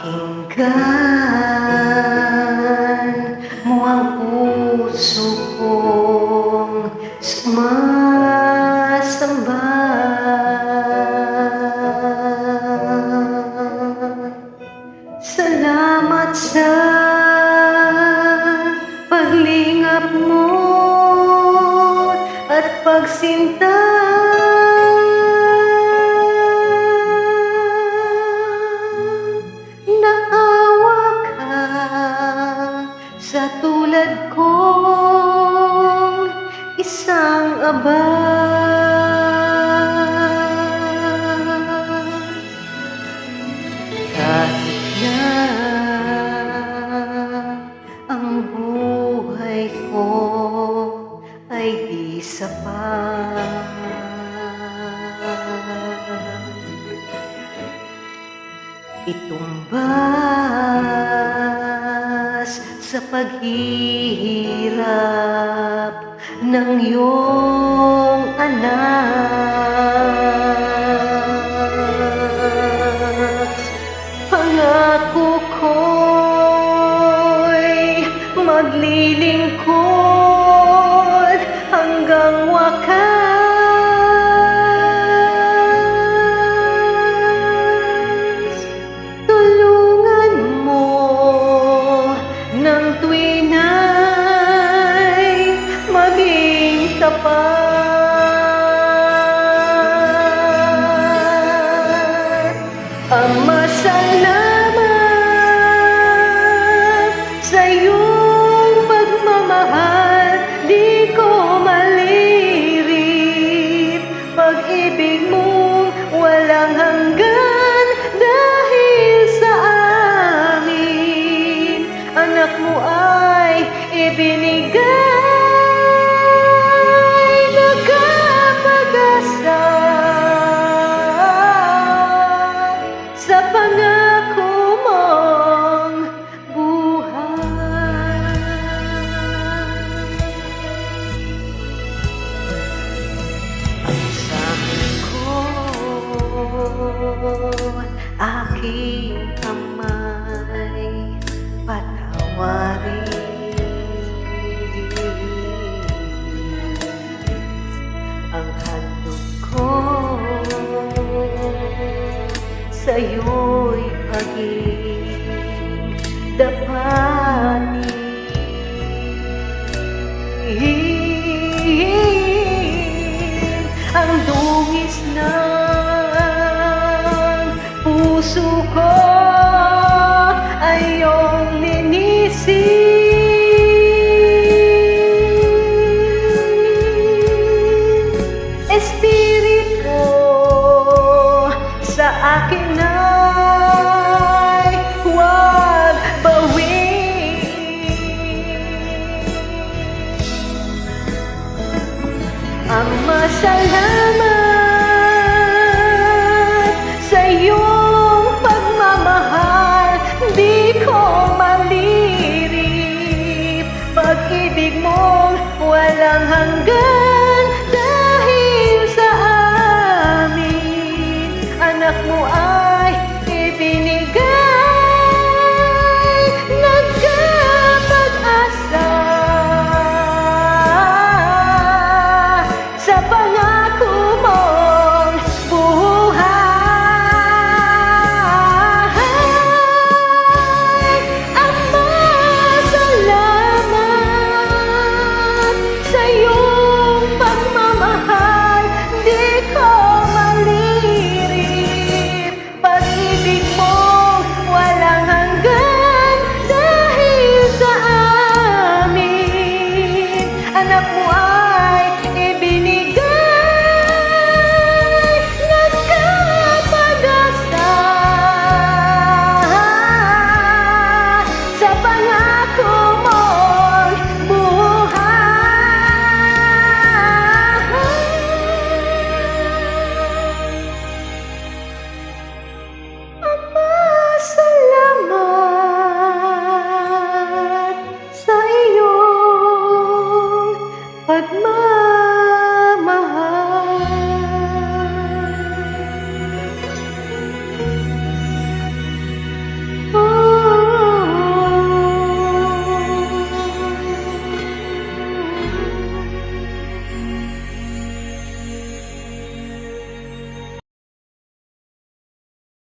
Pakinggan mo ang puso kong sumasamba. Salamat sa paglingap mo at pagsinta. Naawa ka sa tulad kong isang abad. Kahit na ang buhay ko ay di sapat, itumbas sa paghihirap ng iyong anak. Pangako ko'y maglilingkod hanggang wakas. Tulungan mo ng tuwina'y maging tapat. Ama, salamat sa iyong pagmamahal. Di ko malirip pag-ibig mong walang hanggan. Dahil sa amin, anak mo ay ibinigay. Nagkapag-asa sa pangako mong buhay. Ang sabi ko, aking amay, patawarin. Ang handog ko sa'yo'y paging dapat.